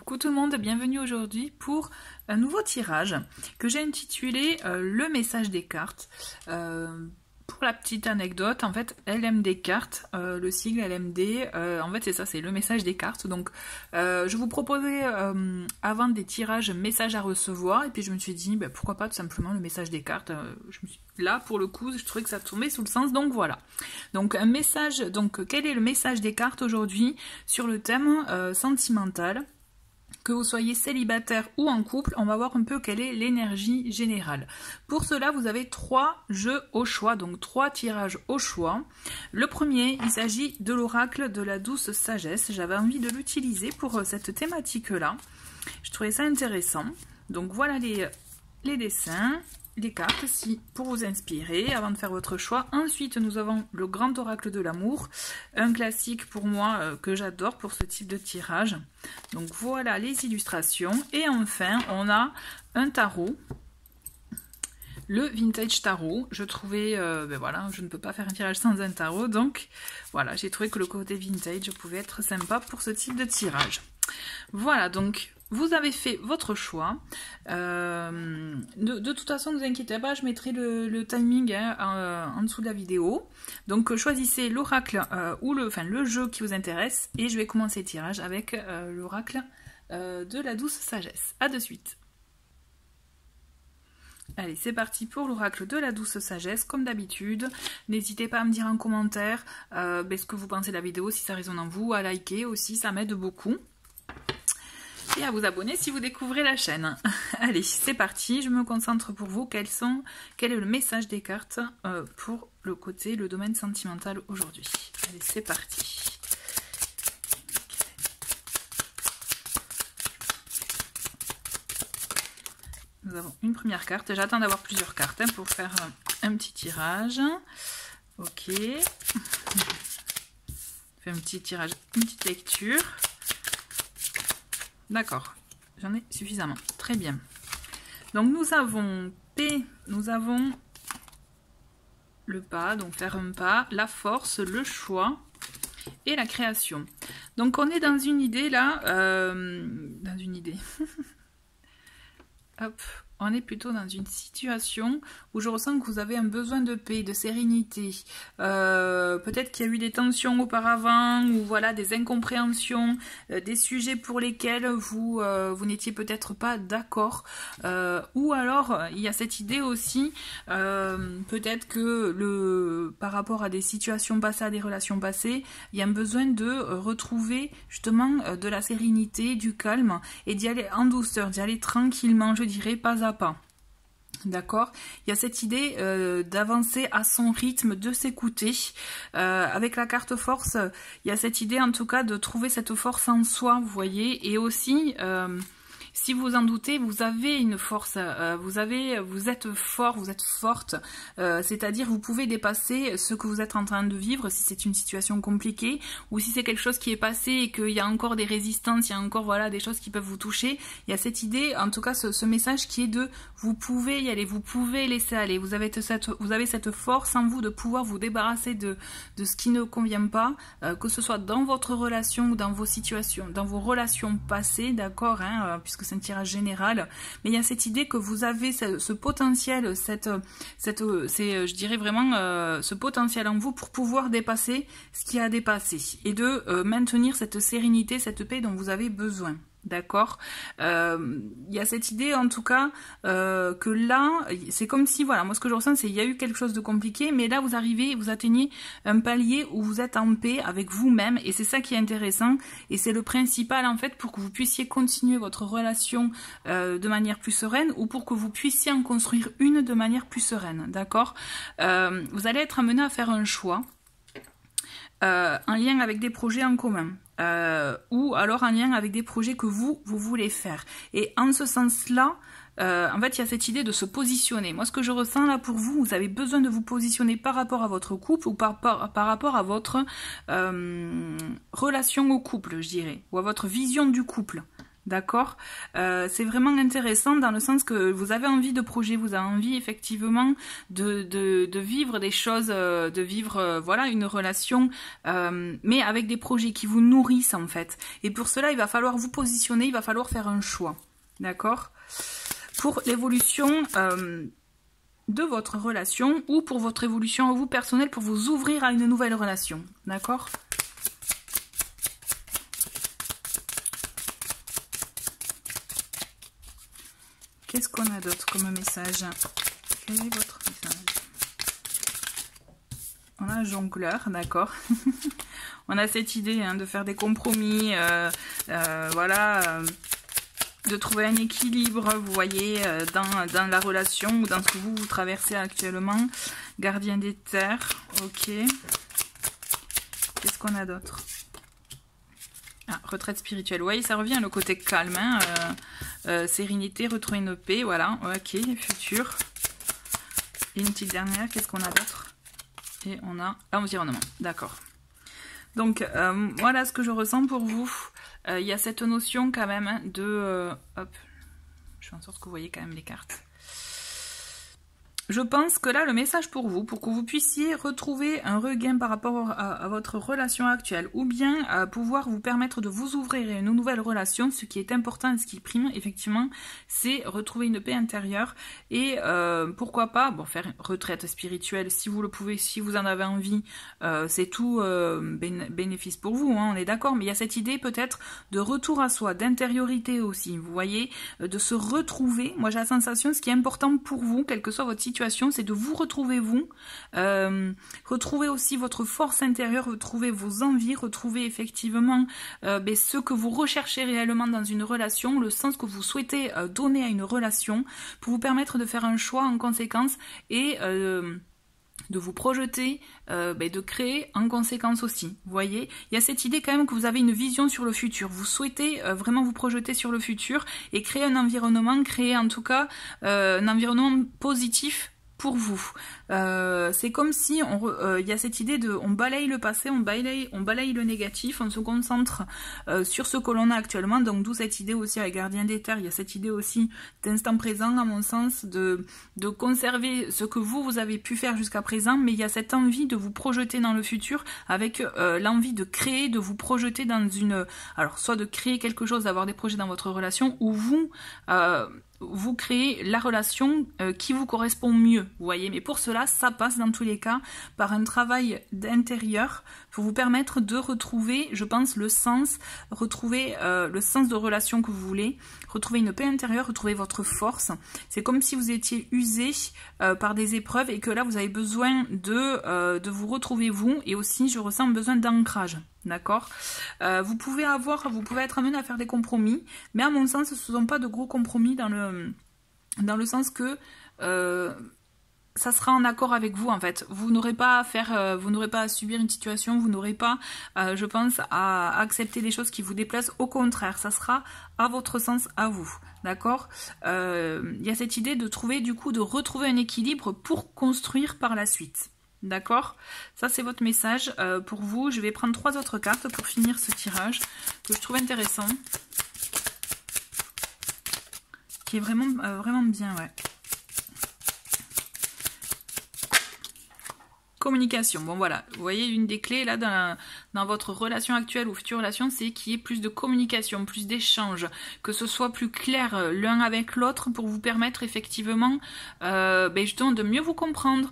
Coucou tout le monde, bienvenue aujourd'hui pour un nouveau tirage que j'ai intitulé le message des cartes. Pour la petite anecdote, en fait, LMD cartes, le sigle LMD, en fait c'est ça, c'est le message des cartes. Donc je vous proposais avant des tirages messages à recevoir et puis je me suis dit pourquoi pas tout simplement le message des cartes. Là pour le coup je trouvais que ça tombait sous le sens, donc voilà. Donc un message, donc quel est le message des cartes aujourd'hui sur le thème sentimental? Que vous soyez célibataire ou en couple, on va voir un peu quelle est l'énergie générale. Pour cela, vous avez 3 jeux au choix, donc 3 tirages au choix. Le premier, il s'agit de l'oracle de la douce sagesse. J'avais envie de l'utiliser pour cette thématique-là. Je trouvais ça intéressant. Donc voilà les dessins, les cartes pour vous inspirer avant de faire votre choix. Ensuite, nous avons le grand oracle de l'amour, un classique pour moi que j'adore pour ce type de tirage. Donc voilà les illustrations. Et enfin, on a un tarot, le vintage tarot. Je trouvais, voilà, je ne peux pas faire un tirage sans un tarot, donc voilà, j'ai trouvé que le côté vintage pouvait être sympa pour ce type de tirage. Voilà, donc vous avez fait votre choix. De toute façon, ne vous inquiétez pas, je mettrai le timing en dessous de la vidéo. Donc choisissez l'oracle ou le jeu qui vous intéresse et je vais commencer le tirage avec l'oracle de la douce sagesse. A de suite. Allez, c'est parti pour l'oracle de la douce sagesse, comme d'habitude. N'hésitez pas à me dire en commentaire ce que vous pensez de la vidéo, si ça résonne en vous, à liker aussi, ça m'aide beaucoup. Et à vous abonner si vous découvrez la chaîne. Allez, c'est parti, je me concentre pour vous. Quel est le message des cartes pour le domaine sentimental aujourd'hui? Allez, c'est parti. Nous avons une première carte. J'attends d'avoir plusieurs cartes pour faire un petit tirage. Ok. Je fais un petit tirage, une petite lecture. D'accord, j'en ai suffisamment. Très bien. Donc nous avons P, nous avons le pas, donc faire un pas, la force, le choix et la création. Donc on est dans une idée là, dans une idée. Hop. On est plutôt dans une situation où je ressens que vous avez un besoin de paix, de sérénité. Peut-être qu'il y a eu des tensions auparavant ou voilà des incompréhensions, des sujets pour lesquels vous n'étiez peut-être pas d'accord. Ou alors il y a cette idée aussi, peut-être que par rapport à des situations passées, à des relations passées, il y a un besoin de retrouver justement de la sérénité, du calme et d'y aller en douceur, d'y aller tranquillement, je dirais, pas à pas. D'accord, il y a cette idée d'avancer à son rythme, de s'écouter. Avec la carte force, il y a cette idée en tout cas de trouver cette force en soi, vous voyez, et aussi si vous en doutez, vous avez une force, vous êtes fort, vous êtes forte, c'est-à-dire vous pouvez dépasser ce que vous êtes en train de vivre si c'est une situation compliquée ou si c'est quelque chose qui est passé et qu'il y a encore des résistances, il y a encore voilà des choses qui peuvent vous toucher. Il y a cette idée, en tout cas ce message qui est de vous pouvez y aller, vous pouvez laisser aller, vous avez cette force en vous de pouvoir vous débarrasser de ce qui ne convient pas, que ce soit dans votre relation ou dans vos situations, dans vos relations passées, d'accord, hein, puisque c'est un tirage général, mais il y a cette idée que vous avez ce potentiel, je dirais vraiment ce potentiel en vous pour pouvoir dépasser ce qui a dépassé et de maintenir cette sérénité, cette paix dont vous avez besoin. D'accord, il y a cette idée en tout cas que là c'est comme si voilà, moi ce que je ressens c'est qu'il y a eu quelque chose de compliqué, mais là vous atteignez un palier où vous êtes en paix avec vous-même et c'est ça qui est intéressant et c'est le principal en fait pour que vous puissiez continuer votre relation de manière plus sereine ou pour que vous puissiez en construire une de manière plus sereine. D'accord, vous allez être amené à faire un choix en lien avec des projets en commun. Ou alors en lien avec des projets que vous voulez faire. Et en ce sens-là, en fait, il y a cette idée de se positionner. Moi, ce que je ressens là pour vous, vous avez besoin de vous positionner par rapport à votre couple ou par rapport à votre relation au couple, je dirais, ou à votre vision du couple. D'accord, c'est vraiment intéressant dans le sens que vous avez envie de projet, vous avez envie effectivement de vivre des choses, de vivre voilà une relation, mais avec des projets qui vous nourrissent en fait. Et pour cela, il va falloir vous positionner, il va falloir faire un choix. D'accord. Pour l'évolution de votre relation ou pour votre évolution à vous personnelle, pour vous ouvrir à une nouvelle relation. D'accord. Qu'est-ce qu'on a d'autre comme message? Quel est votre message? On a un jongleur, d'accord. On a cette idée hein, de faire des compromis, voilà, de trouver un équilibre, vous voyez, dans la relation ou dans ce que vous traversez actuellement. Gardien des terres, ok. Qu'est-ce qu'on a d'autre? Ah, retraite spirituelle, oui, ça revient le côté calme, hein, sérénité, retrouver une paix, voilà, ok, futur. Et une petite dernière, qu'est-ce qu'on a d'autre? Et on a l'environnement, d'accord. Donc, voilà ce que je ressens pour vous. Il y a cette notion quand même hein, de... hop, je fais en sorte que vous voyez quand même les cartes. Je pense que là, le message pour vous, pour que vous puissiez retrouver un regain par rapport à votre relation actuelle, ou bien pouvoir vous permettre de vous ouvrir à une nouvelle relation, ce qui est important et ce qui prime, effectivement, c'est retrouver une paix intérieure et pourquoi pas, bon, faire une retraite spirituelle si vous le pouvez, si vous en avez envie, c'est tout bénéfice pour vous, hein, on est d'accord, mais il y a cette idée peut-être de retour à soi, d'intériorité aussi, vous voyez, de se retrouver. Moi, j'ai la sensation, ce qui est important pour vous, quelle que soit votre situation, c'est de vous retrouver vous, retrouver aussi votre force intérieure, retrouver vos envies, retrouver effectivement ce que vous recherchez réellement dans une relation, le sens que vous souhaitez donner à une relation, pour vous permettre de faire un choix en conséquence et de vous projeter, de créer en conséquence aussi. Vous voyez, il y a cette idée quand même que vous avez une vision sur le futur. Vous souhaitez vraiment vous projeter sur le futur et créer un environnement, créer en tout cas un environnement positif pour vous. C'est comme si il y a cette idée de on balaye le passé, on balaye le négatif, on se concentre sur ce que l'on a actuellement, donc d'où cette idée aussi avec Gardien des Terres, il y a cette idée aussi d'instant présent à mon sens, de conserver ce que vous avez pu faire jusqu'à présent, mais il y a cette envie de vous projeter dans le futur avec l'envie de créer, de vous projeter dans une... Alors soit de créer quelque chose, d'avoir des projets dans votre relation, ou vous créez la relation qui vous correspond mieux, vous voyez, mais pour cela, ça passe dans tous les cas par un travail d'intérieur pour vous permettre de retrouver, je pense, le sens, retrouver le sens de relation que vous voulez, retrouver une paix intérieure, retrouver votre force. C'est comme si vous étiez usé par des épreuves et que là, vous avez besoin de vous retrouver vous, et aussi, je ressens un besoin d'ancrage. D'accord, vous pouvez être amené à faire des compromis, mais à mon sens, ce ne sont pas de gros compromis dans le sens que ça sera en accord avec vous en fait. Vous n'aurez pas à subir une situation, vous n'aurez pas, je pense, à accepter des choses qui vous déplaisent. Au contraire, ça sera à votre sens, à vous. D'accord. Il y a cette idée de trouver, du coup, de retrouver un équilibre pour construire par la suite. D'accord, ça c'est votre message pour vous. Je vais prendre 3 autres cartes pour finir ce tirage que je trouve intéressant, qui est vraiment, vraiment bien, ouais. Communication, bon voilà, vous voyez une des clés là dans votre relation actuelle ou future relation, c'est qu'il y ait plus de communication, plus d'échanges, que ce soit plus clair l'un avec l'autre pour vous permettre effectivement justement de mieux vous comprendre,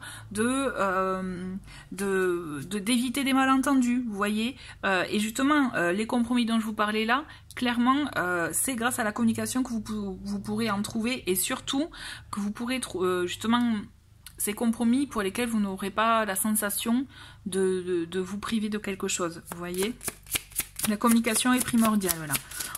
d'éviter des malentendus, vous voyez, et justement les compromis dont je vous parlais là, clairement c'est grâce à la communication que vous pourrez en trouver, et surtout que vous pourrez justement ces compromis pour lesquels vous n'aurez pas la sensation de vous priver de quelque chose, vous voyez. La communication est primordiale, voilà.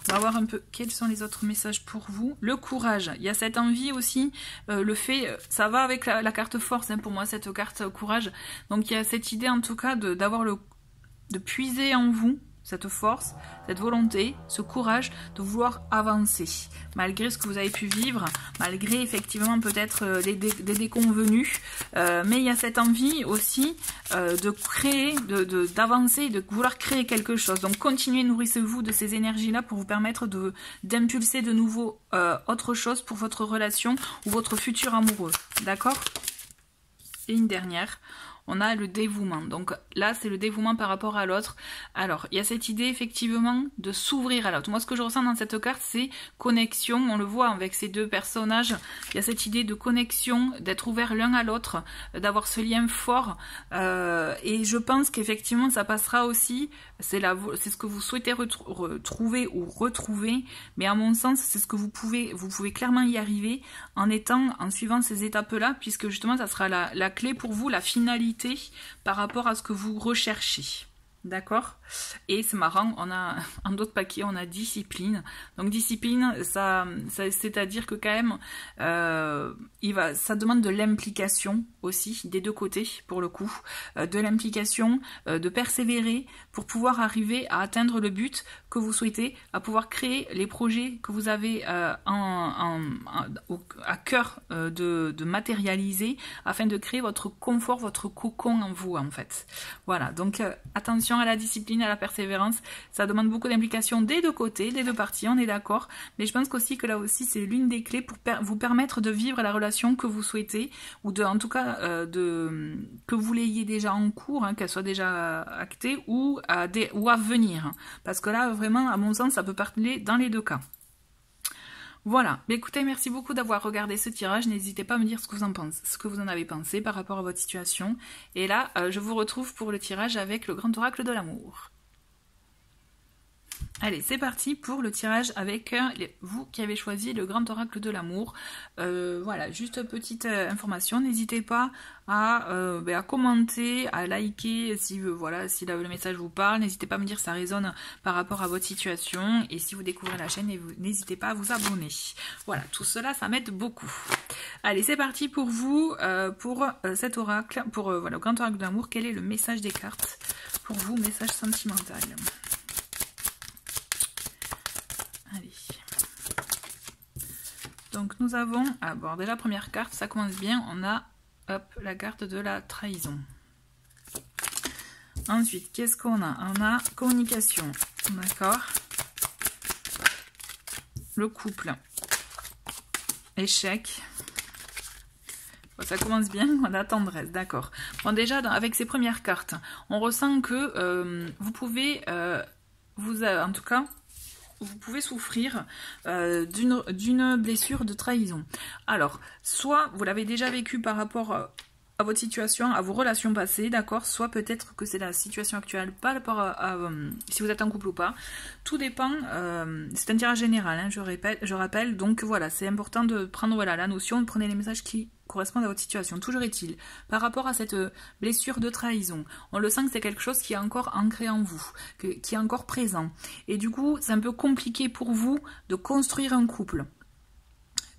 On va voir un peu quels sont les autres messages pour vous. Le courage, il y a cette envie aussi, le fait, ça va avec la carte force, hein, pour moi, cette carte courage. Donc il y a cette idée en tout cas de puiser en vous cette force, cette volonté, ce courage de vouloir avancer, malgré ce que vous avez pu vivre, malgré effectivement peut-être des déconvenus, mais il y a cette envie aussi de créer, d'avancer, de vouloir créer quelque chose. Donc continuez, nourrissez-vous de ces énergies-là pour vous permettre d'impulser de nouveau autre chose pour votre relation ou votre futur amoureux, d'accord? Et une dernière, on a le dévouement. Donc là, c'est le dévouement par rapport à l'autre. Alors, il y a cette idée effectivement de s'ouvrir à l'autre. Moi, ce que je ressens dans cette carte, c'est connexion. On le voit avec ces deux personnages. Il y a cette idée de connexion, d'être ouvert l'un à l'autre, d'avoir ce lien fort. Et je pense qu'effectivement, ça passera aussi. C'est ce que vous souhaitez retrouver ou retrouver. Mais à mon sens, c'est ce que vous pouvez clairement y arriver en suivant ces étapes-là, puisque justement, ça sera la clé pour vous, la finalité par rapport à ce que vous recherchez. D'accord? Et c'est marrant, on a en d'autres paquets, on a discipline. Donc discipline, c'est-à-dire que quand même, ça demande de l'implication aussi, des deux côtés, pour le coup. De l'implication, de persévérer pour pouvoir arriver à atteindre le but que vous souhaitez, à pouvoir créer les projets que vous avez à cœur de matérialiser, afin de créer votre confort, votre cocon en vous, en fait. Voilà, donc attention à la discipline, à la persévérance, ça demande beaucoup d'implication des deux côtés, des deux parties, on est d'accord, mais je pense qu'aussi que là aussi c'est l'une des clés pour vous permettre de vivre la relation que vous souhaitez, ou en tout cas que vous l'ayez déjà en cours, hein, qu'elle soit déjà actée ou à venir, parce que là vraiment à mon sens ça peut parler dans les deux cas. Voilà, écoutez, merci beaucoup d'avoir regardé ce tirage, n'hésitez pas à me dire ce que vous en avez pensé par rapport à votre situation. Et là, je vous retrouve pour le tirage avec le grand oracle de l'amour. Allez, c'est parti pour le tirage avec vous qui avez choisi le grand oracle de l'amour. Voilà, juste petite information, n'hésitez pas à commenter, à liker si le message vous parle. N'hésitez pas à me dire si ça résonne par rapport à votre situation. Et si vous découvrez la chaîne, n'hésitez pas à vous abonner. Voilà, tout cela, ça m'aide beaucoup. Allez, c'est parti pour vous, pour cet oracle, pour le grand oracle de l'amour. Quel est le message des cartes pour vous, message sentimental? Allez. Donc nous avons abordé la première carte, ça commence bien, on a la carte de la trahison. Ensuite, qu'est-ce qu'on a? On a communication, d'accord. Le couple, échec. Bon, ça commence bien, on a tendresse, d'accord. Bon, déjà, avec ces premières cartes, on ressent que vous pouvez, en tout cas, vous pouvez souffrir d'une blessure de trahison. Alors, soit vous l'avez déjà vécu par rapport à votre situation, à vos relations passées, d'accord, soit peut-être que c'est la situation actuelle, pas par rapport à si vous êtes en couple ou pas. Tout dépend, c'est un tirage général, hein, je rappelle, donc voilà, c'est important de prendre la notion, de prendre les messages qui correspondent à votre situation. Toujours est-il, par rapport à cette blessure de trahison, on le sent que c'est quelque chose qui est encore ancré en vous, qui est encore présent. Et du coup, c'est un peu compliqué pour vous de construire un couple.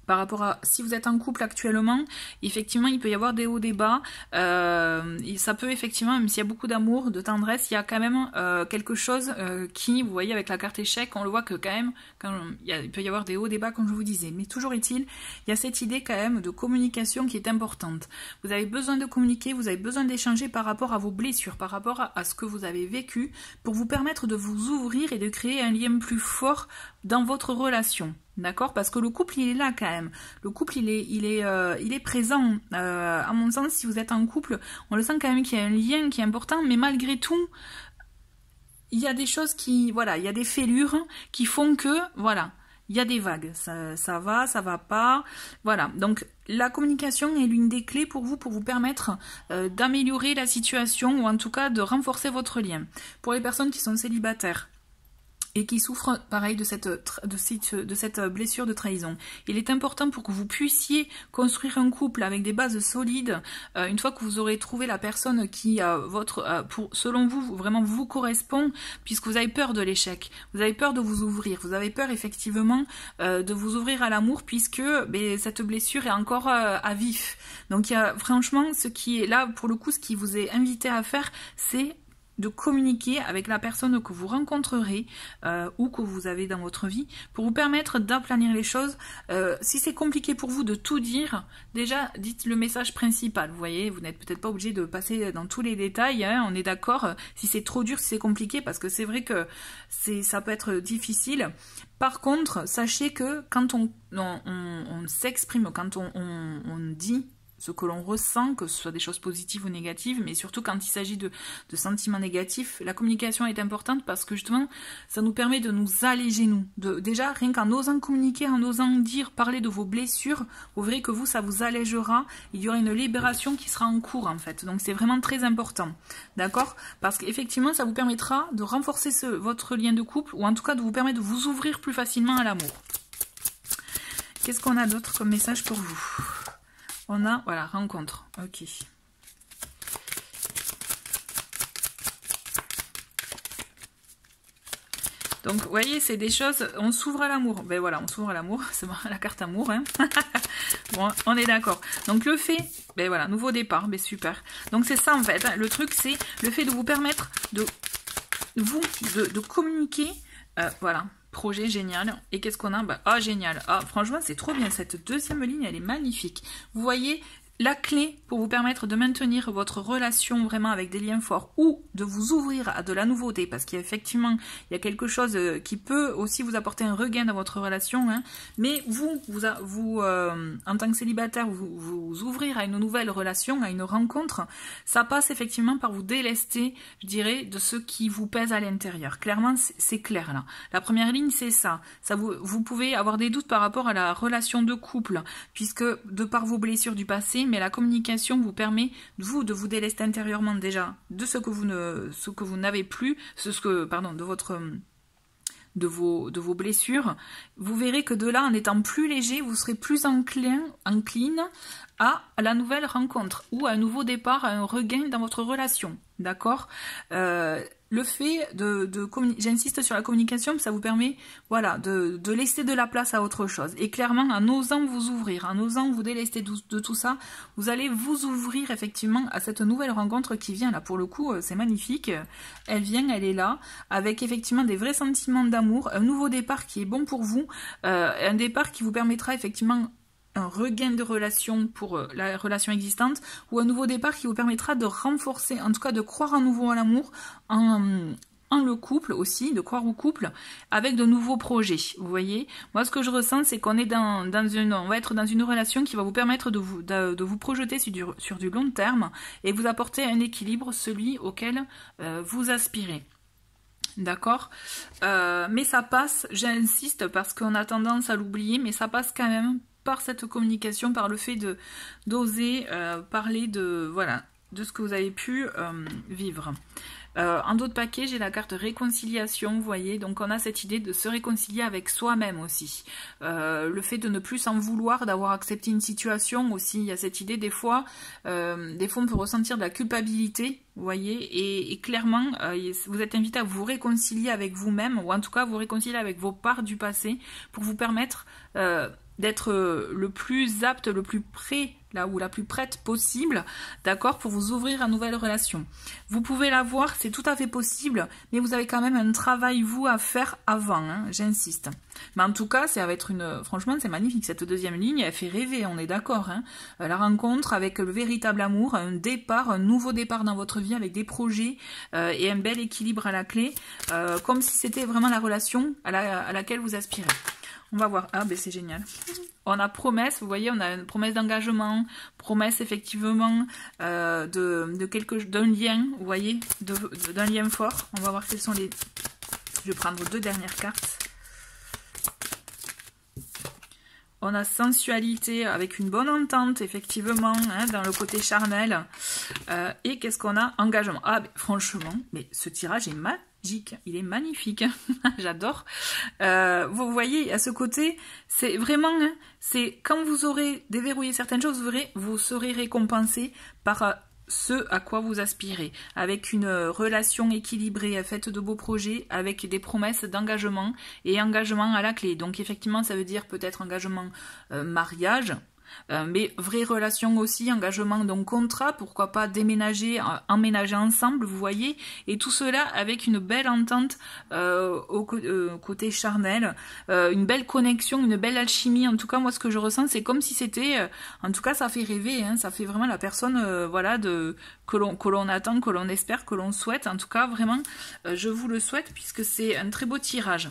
Par rapport à si vous êtes en couple actuellement, effectivement, il peut y avoir des hauts, des bas. Ça peut effectivement, même s'il y a beaucoup d'amour, de tendresse, il y a quand même quelque chose qui, vous voyez, avec la carte échec, on le voit que quand même, il peut y avoir des hauts, des bas, comme je vous disais. Mais toujours est-il, il y a cette idée quand même de communication qui est importante. Vous avez besoin de communiquer, vous avez besoin d'échanger par rapport à vos blessures, par rapport à ce que vous avez vécu, pour vous permettre de vous ouvrir et de créer un lien plus fort dans votre relation. D'accord? Parce que le couple, il est là quand même. Le couple, il est présent. À mon sens, si vous êtes en couple, on le sent quand même qu'il y a un lien qui est important, mais malgré tout, il y a des choses qui, voilà, il y a des fêlures qui font que, voilà, il y a des vagues. Ça va pas. Voilà. Donc, la communication est l'une des clés pour vous permettre d'améliorer la situation, ou en tout cas de renforcer votre lien. Pour les personnes qui sont célibataires et qui souffrent pareil de cette blessure de trahison, il est important pour que vous puissiez construire un couple avec des bases solides, une fois que vous aurez trouvé la personne qui selon vous vraiment vous correspond, puisque vous avez peur de l'échec, vous avez peur de vous ouvrir, vous avez peur effectivement de vous ouvrir à l'amour, puisque cette blessure est encore à vif. Donc il y a franchement, ce qui est là pour le coup, ce qui vous est invité à faire, c'est de communiquer avec la personne que vous rencontrerez ou que vous avez dans votre vie pour vous permettre d'aplanir les choses. Si c'est compliqué pour vous de tout dire, déjà dites le message principal. Vous voyez, vous n'êtes peut-être pas obligé de passer dans tous les détails, hein, on est d'accord. Si c'est trop dur, si c'est compliqué, parce que c'est vrai que ça peut être difficile. Par contre, sachez que quand on s'exprime, quand on dit ce que l'on ressent, que ce soit des choses positives ou négatives, mais surtout quand il s'agit de sentiments négatifs, la communication est importante parce que justement, ça nous permet de nous alléger, déjà, rien qu'en osant communiquer, en osant dire, parler de vos blessures, vous verrez que vous, ça vous allégera, il y aura une libération qui sera en cours, en fait. Donc, c'est vraiment très important, d'accord? Parce qu'effectivement, ça vous permettra de renforcer votre lien de couple, ou en tout cas, de vous permettre de vous ouvrir plus facilement à l'amour. Qu'est-ce qu'on a d'autre comme message pour vous? On a, voilà, rencontre. Ok. Donc, vous voyez, c'est des choses, on s'ouvre à l'amour. Ben voilà, on s'ouvre à l'amour, c'est la carte amour. Hein. Bon, on est d'accord. Donc, le fait, ben voilà, nouveau départ, ben super. Donc, c'est ça en fait. Hein. Le truc, c'est le fait de vous permettre de communiquer. Voilà. Projet génial. Et qu'est-ce qu'on a? Bah, ah, génial. Ah, franchement, c'est trop bien. Cette deuxième ligne, elle est magnifique. Vous voyez, la clé pour vous permettre de maintenir votre relation vraiment avec des liens forts ou de vous ouvrir à de la nouveauté, parce qu'effectivement, il y a quelque chose qui peut aussi vous apporter un regain dans votre relation, hein, mais vous en tant que célibataire, vous ouvrir à une nouvelle relation, à une rencontre, ça passe effectivement par vous délester, je dirais, de ce qui vous pèse à l'intérieur. Clairement, c'est clair là. La première ligne, c'est ça. Vous pouvez avoir des doutes par rapport à la relation de couple, puisque de par vos blessures du passé, mais la communication vous permet, de vous délester intérieurement déjà de ce que vous n'avez plus, de vos blessures. Vous verrez que de là, en étant plus léger, vous serez plus encline à la nouvelle rencontre ou à un nouveau départ, à un regain dans votre relation. D'accord? Le fait j'insiste sur la communication, ça vous permet, voilà, de laisser de la place à autre chose. Et clairement, en osant vous ouvrir, en osant vous délester de tout ça, vous allez vous ouvrir effectivement à cette nouvelle rencontre qui vient là. Pour le coup, c'est magnifique. Elle vient, elle est là, avec effectivement des vrais sentiments d'amour, un nouveau départ qui est bon pour vous, un départ qui vous permettra effectivement un regain de relation pour la relation existante, ou un nouveau départ qui vous permettra de renforcer, en tout cas de croire à nouveau à l'amour, en le couple aussi, de croire au couple, avec de nouveaux projets. Vous voyez, moi ce que je ressens, c'est qu'on est on va être dans une relation qui va vous permettre de vous projeter sur du long terme et vous apporter un équilibre, celui auquel vous aspirez. D'accord, mais ça passe, j'insiste parce qu'on a tendance à l'oublier, mais ça passe quand même par cette communication, par le fait d'oser parler de ce que vous avez pu vivre. En d'autres paquets, j'ai la carte réconciliation, vous voyez, donc on a cette idée de se réconcilier avec soi-même aussi. Le fait de ne plus s'en vouloir, d'avoir accepté une situation aussi, il y a cette idée des fois on peut ressentir de la culpabilité, vous voyez, et clairement, vous êtes invité à vous réconcilier avec vous-même, ou en tout cas vous réconcilier avec vos parts du passé, pour vous permettre d'être le plus apte, le plus prêt, là ou la plus prête possible, d'accord, pour vous ouvrir à une nouvelle relation. Vous pouvez l'avoir, c'est tout à fait possible, mais vous avez quand même un travail, vous, à faire avant, hein, j'insiste. Mais en tout cas, ça va être franchement, c'est magnifique, cette deuxième ligne, elle fait rêver, on est d'accord, hein. La rencontre avec le véritable amour, un nouveau départ dans votre vie avec des projets et un bel équilibre à la clé, comme si c'était vraiment la relation à laquelle vous aspirez. On va voir. Ah, ben c'est génial. On a promesse, vous voyez, on a une promesse d'engagement, promesse effectivement d'un lien, vous voyez, d'un lien fort. On va voir quels sont les... Je vais prendre 2 dernières cartes. On a sensualité avec une bonne entente, effectivement, hein, dans le côté charnel. Et qu'est-ce qu'on a? Engagement. Ah, ben, franchement, mais ce tirage est magique. Il est magnifique. J'adore. Vous voyez, à ce côté, c'est vraiment... Hein, c'est quand vous aurez déverrouillé certaines choses, vous serez récompensé par... ce à quoi vous aspirez, avec une relation équilibrée, faite de beaux projets, avec des promesses d'engagement et engagement à la clé. Donc effectivement, ça veut dire peut-être engagement mariage, Mais vraie relation aussi, engagement, donc contrat, pourquoi pas déménager, emménager ensemble, vous voyez, et tout cela avec une belle entente côté charnel, une belle connexion, une belle alchimie. En tout cas, moi, ce que je ressens, c'est comme si c'était, en tout cas, ça fait rêver, hein, ça fait vraiment la personne, voilà, que l'on attend, que l'on espère, que l'on souhaite. En tout cas, vraiment, je vous le souhaite puisque c'est un très beau tirage.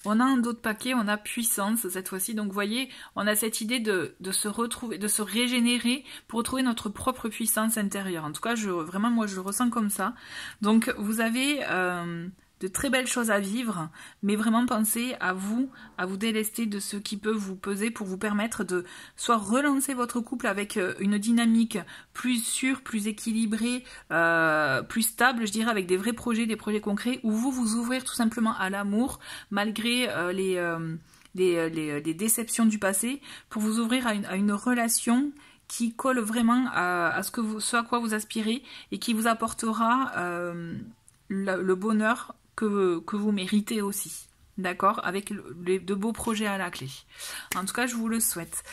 On a un autre paquet, on a puissance cette fois-ci. Donc vous voyez, on a cette idée de se retrouver, de se régénérer pour retrouver notre propre puissance intérieure. En tout cas, vraiment, moi, je le ressens comme ça. Donc vous avez de très belles choses à vivre, mais vraiment pensez à vous délester de ce qui peut vous peser pour vous permettre de soit relancer votre couple avec une dynamique plus sûre, plus équilibrée, plus stable, je dirais, avec des vrais projets, des projets concrets, ou vous ouvrir tout simplement à l'amour, malgré les déceptions du passé, pour vous ouvrir à une relation qui colle vraiment à ce à quoi vous aspirez et qui vous apportera le bonheur que vous méritez aussi, d'accord, avec de beaux projets à la clé. En tout cas, je vous le souhaite.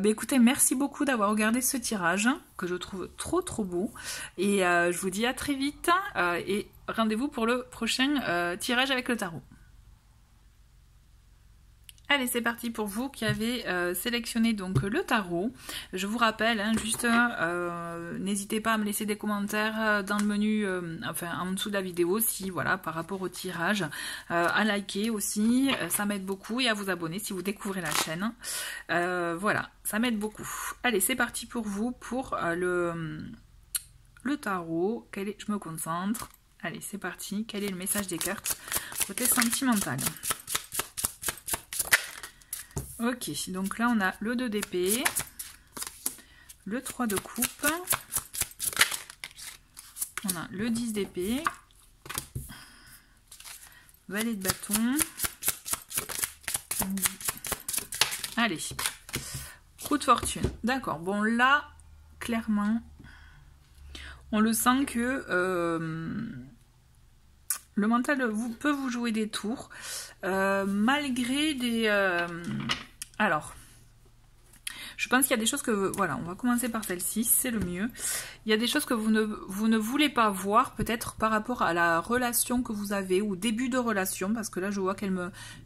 Écoutez, merci beaucoup d'avoir regardé ce tirage, que je trouve trop beau, et je vous dis à très vite, et rendez-vous pour le prochain tirage avec le tarot. Allez, c'est parti pour vous qui avez sélectionné donc le tarot. Je vous rappelle, hein, juste n'hésitez pas à me laisser des commentaires dans le menu, enfin en dessous de la vidéo, si voilà, par rapport au tirage, à liker aussi, ça m'aide beaucoup, et à vous abonner si vous découvrez la chaîne. Voilà, ça m'aide beaucoup. Allez, c'est parti pour vous pour le tarot. Je me concentre. Allez, c'est parti. Quel est le message des cartes côté sentimental? Ok, donc là on a le 2 d'épée, le 3 de coupe, on a le 10 d'épée, valet de bâton. Allez, coup de fortune. D'accord, bon là, clairement, on le sent que le mental peut vous jouer des tours, malgré des... alors, je pense qu'il y a des choses que... Voilà, on va commencer par celle-ci, c'est le mieux. Il y a des choses que vous ne voulez pas voir, peut-être par rapport à la relation que vous avez, ou début de relation, parce que là, je vois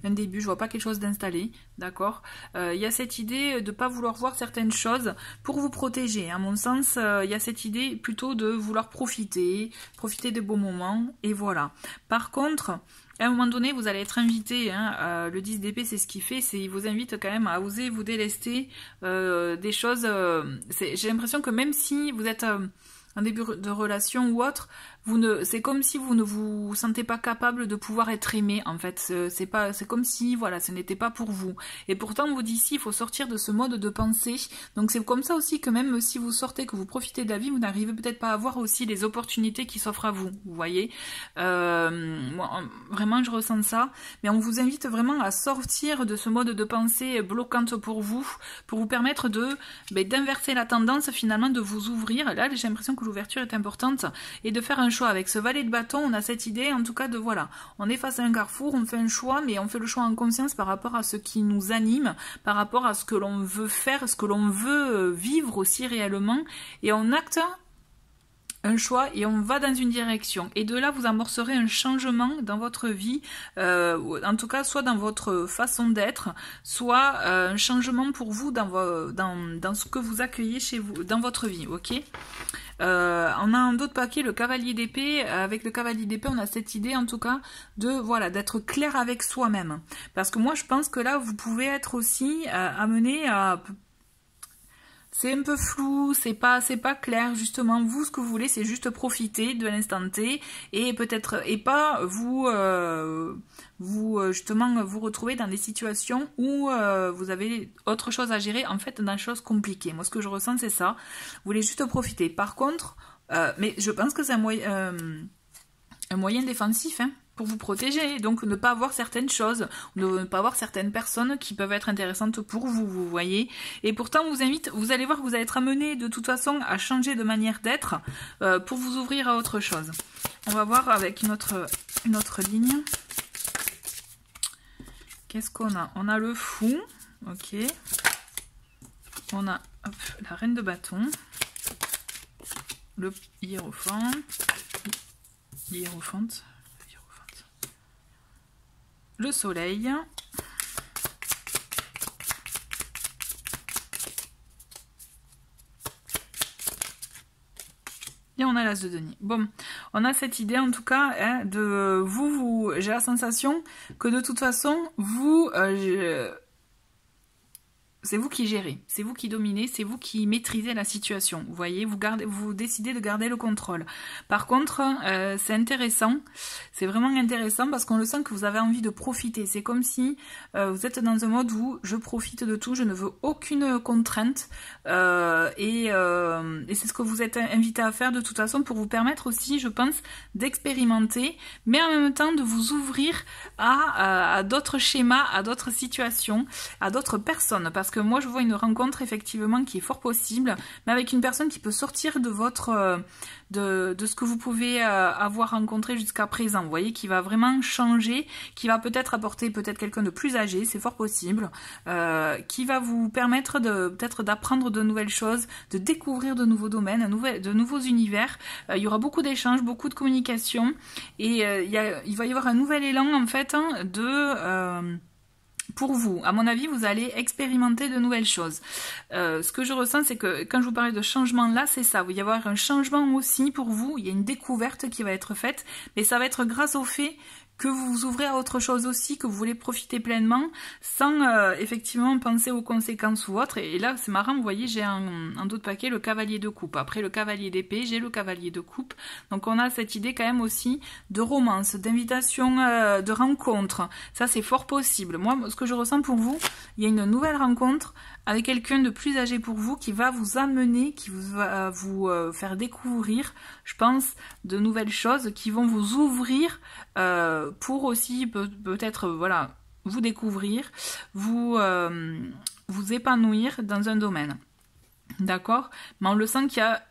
un début, je vois pas quelque chose d'installé, d'accord. Il y a cette idée de ne pas vouloir voir certaines choses pour vous protéger. À mon sens, il y a cette idée plutôt de vouloir profiter des beaux moments, et voilà. Par contre... à un moment donné, vous allez être invité, hein, le 10 d'épée, c'est ce qu'il fait, il vous invite quand même à oser vous délester des choses. J'ai l'impression que même si vous êtes en début de relation ou autre, c'est comme si vous ne vous sentez pas capable de pouvoir être aimé, en fait. C'est comme si, voilà, ce n'était pas pour vous. Et pourtant, on vous dit ici, il faut sortir de ce mode de pensée. Donc c'est comme ça aussi que même si vous sortez, que vous profitez de la vie, vous n'arrivez peut-être pas à voir aussi les opportunités qui s'offrent à vous, vous voyez. Moi, vraiment, je ressens ça. Mais on vous invite vraiment à sortir de ce mode de pensée bloquante pour vous permettre d'inverser la tendance, finalement, de vous ouvrir. Là, j'ai l'impression que l'ouverture est importante, et de faire un choix. Avec ce valet de bâton, on a cette idée, en tout cas, de voilà, on est face à un carrefour, on fait un choix, mais on fait le choix en conscience par rapport à ce qui nous anime, par rapport à ce que l'on veut faire, ce que l'on veut vivre aussi réellement, et on acte un choix et on va dans une direction. Et de là, vous amorcerez un changement dans votre vie, en tout cas, soit dans votre façon d'être, soit un changement pour vous dans ce que vous accueillez chez vous, dans votre vie, ok. On a un autre paquet, le cavalier d'épée. Avec le cavalier d'épée, on a cette idée, en tout cas, d'être clair avec soi-même. Parce que moi, je pense que là, vous pouvez être aussi amené à... C'est un peu flou, c'est pas clair, justement. Vous, ce que vous voulez, c'est juste profiter de l'instant T, et peut-être, et pas justement, vous retrouver dans des situations où vous avez autre chose à gérer, en fait, dans des choses compliquées. Moi, ce que je ressens, c'est ça. Vous voulez juste profiter. Par contre, mais je pense que c'est un moyen défensif, hein, pour vous protéger, donc ne pas avoir certaines choses, ne pas avoir certaines personnes qui peuvent être intéressantes pour vous, vous voyez. Et pourtant, on vous invite, vous allez voir que vous allez être amené de toute façon à changer de manière d'être pour vous ouvrir à autre chose. On va voir avec une autre ligne. Qu'est-ce qu'on a? On a le fou, ok. On a hop, la reine de bâton, le hiérophante, le soleil, et on a l'as de denier. Bon, on a cette idée en tout cas hein, de vous j'ai la sensation que de toute façon, c'est vous qui gérez, c'est vous qui dominez, c'est vous qui maîtrisez la situation. Vous voyez, vous décidez de garder le contrôle. Par contre, c'est intéressant, c'est vraiment intéressant parce qu'on le sent que vous avez envie de profiter. C'est comme si vous êtes dans un mode où je profite de tout, je ne veux aucune contrainte. Et c'est ce que vous êtes invité à faire de toute façon pour vous permettre aussi, je pense, d'expérimenter, mais en même temps de vous ouvrir à d'autres schémas, à d'autres situations, à d'autres personnes. Parce que moi je vois une rencontre effectivement qui est fort possible, mais avec une personne qui peut sortir de votre de ce que vous pouvez avoir rencontré jusqu'à présent. Vous voyez, qui va vraiment changer, qui va peut-être apporter peut-être quelqu'un de plus âgé, c'est fort possible, qui va vous permettre peut-être d'apprendre de nouvelles choses, de découvrir de nouveaux domaines, de nouveaux univers. Il y aura beaucoup d'échanges, beaucoup de communication, et il va y avoir un nouvel élan en fait hein, pour vous. À mon avis, vous allez expérimenter de nouvelles choses. Ce que je ressens, c'est que quand je vous parlais de changement là, c'est ça. Il va y avoir un changement aussi pour vous. Il y a une découverte qui va être faite, mais ça va être grâce au fait que vous vous ouvrez à autre chose aussi, que vous voulez profiter pleinement, sans effectivement penser aux conséquences ou autres. Et là, c'est marrant, vous voyez, j'ai un autre paquet, le cavalier de coupe. Après le cavalier d'épée, j'ai le cavalier de coupe. Donc on a cette idée quand même aussi de romance, d'invitation, de rencontre. Ça, c'est fort possible. Moi, ce que je ressens pour vous, il y a une nouvelle rencontre avec quelqu'un de plus âgé pour vous qui va vous amener, qui va vous faire découvrir, je pense, de nouvelles choses qui vont vous ouvrir pour aussi peut-être voilà, vous découvrir, vous épanouir dans un domaine. D'accord? Mais on le sent qu'il y a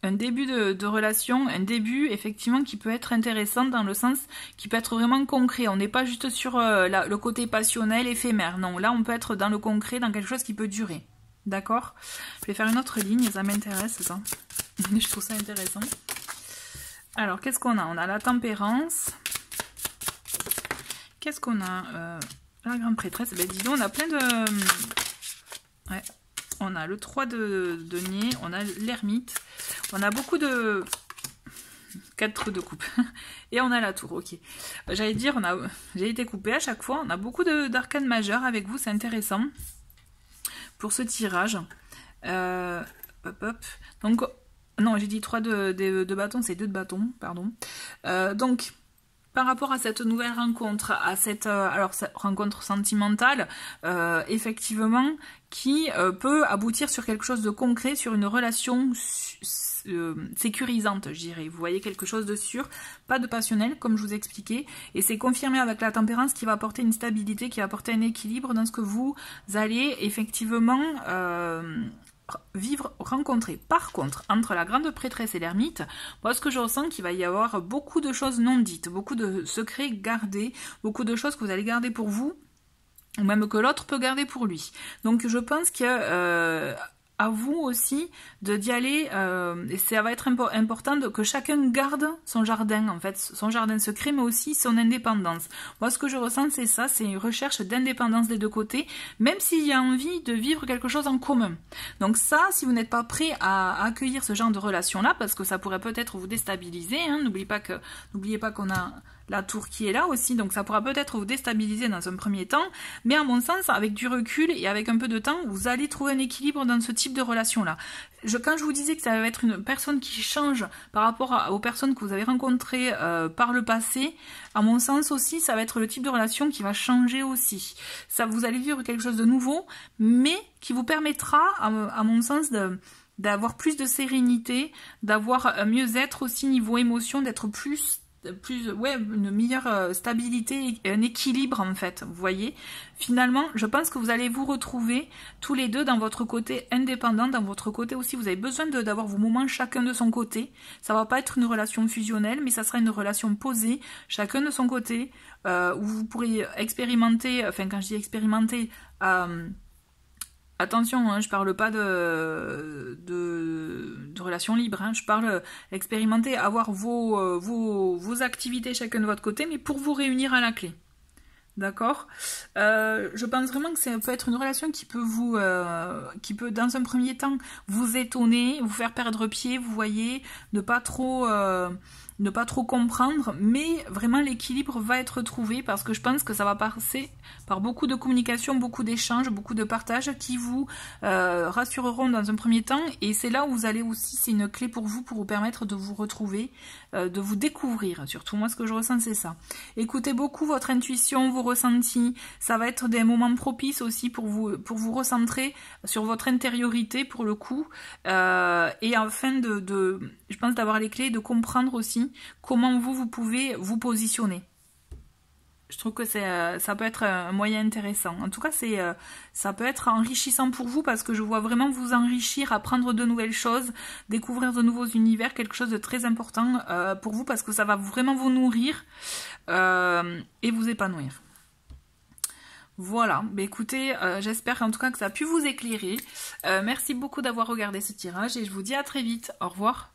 un début de relation, un début effectivement qui peut être intéressant dans le sens qui peut être vraiment concret. On n'est pas juste sur le côté passionnel, éphémère. Non, là on peut être dans le concret, dans quelque chose qui peut durer. D'accord? Je vais faire une autre ligne, ça m'intéresse ça. Je trouve ça intéressant. Alors qu'est-ce qu'on a? On a la tempérance. Qu'est-ce qu'on a la grande prêtresse. Ben dis donc, on a plein de... Ouais. On a le 3 de denier, on a l'ermite, on a beaucoup de... 4 de coupe. Et on a la tour, ok. J'allais dire, j'ai été coupée à chaque fois, on a beaucoup d'arcanes majeures avec vous, c'est intéressant. Pour ce tirage. Hop, hop. Donc, non, j'ai dit 3 de bâtons, c'est 2 de bâtons, pardon. Donc... Par rapport à cette nouvelle rencontre, à cette rencontre sentimentale, effectivement, qui peut aboutir sur quelque chose de concret, sur une relation sécurisante, je dirais. Vous voyez, quelque chose de sûr, pas de passionnel, comme je vous expliquais, et c'est confirmé avec la tempérance qui va apporter une stabilité, qui va apporter un équilibre dans ce que vous allez effectivement... rencontrer. Par contre, entre la grande prêtresse et l'ermite, moi ce que je ressens qu'il va y avoir beaucoup de choses non dites, beaucoup de secrets gardés, beaucoup de choses que vous allez garder pour vous, ou même que l'autre peut garder pour lui. Donc je pense que à vous aussi d'y aller, et ça va être important que chacun garde son jardin, en fait, son jardin secret, mais aussi son indépendance. Moi, ce que je ressens, c'est ça, c'est une recherche d'indépendance des deux côtés, même s'il y a envie de vivre quelque chose en commun. Donc ça, si vous n'êtes pas prêt à accueillir ce genre de relation-là, parce que ça pourrait peut-être vous déstabiliser, hein, n'oubliez pas qu'on a... la tour qui est là aussi, donc ça pourra peut-être vous déstabiliser dans un premier temps, mais à mon sens, avec du recul et avec un peu de temps, vous allez trouver un équilibre dans ce type de relation-là. Quand je vous disais que ça va être une personne qui change par rapport aux personnes que vous avez rencontrées par le passé, à mon sens aussi, ça va être le type de relation qui va changer aussi. Ça, vous allez vivre quelque chose de nouveau, mais qui vous permettra, à mon sens, d'avoir plus de sérénité, d'avoir un mieux-être aussi niveau émotion, d'être une meilleure stabilité et un équilibre en fait, vous voyez. Finalement, je pense que vous allez vous retrouver tous les deux dans votre côté indépendant, dans votre côté aussi, vous avez besoin d'avoir vos moments chacun de son côté. Ça va pas être une relation fusionnelle, mais ça sera une relation posée, chacun de son côté, où vous pourrez expérimenter, enfin quand je dis expérimenter, Attention, hein, je parle pas de relations libres, hein, je parle expérimenter, avoir vos activités chacun de votre côté, mais pour vous réunir à la clé. D'accord. Je pense vraiment que ça peut être une relation qui peut qui peut dans un premier temps vous étonner, vous faire perdre pied, vous voyez, ne pas trop comprendre, mais vraiment l'équilibre va être trouvé parce que je pense que ça va passer par beaucoup de communication, beaucoup d'échanges, beaucoup de partages qui vous rassureront dans un premier temps, et c'est là où vous allez aussi, c'est une clé pour vous permettre de vous retrouver, de vous découvrir. Surtout moi ce que je ressens c'est ça. Écoutez beaucoup votre intuition, vos ressentis, ça va être des moments propices aussi pour vous recentrer sur votre intériorité pour le coup, et afin je pense d'avoir les clés, de comprendre aussi comment vous pouvez vous positionner. Je trouve que ça peut être un moyen intéressant. En tout cas, ça peut être enrichissant pour vous parce que je vois vraiment vous enrichir, apprendre de nouvelles choses, découvrir de nouveaux univers, quelque chose de très important pour vous parce que ça va vraiment vous nourrir et vous épanouir. Voilà, bah écoutez, j'espère en tout cas que ça a pu vous éclairer. Merci beaucoup d'avoir regardé ce tirage et je vous dis à très vite. Au revoir.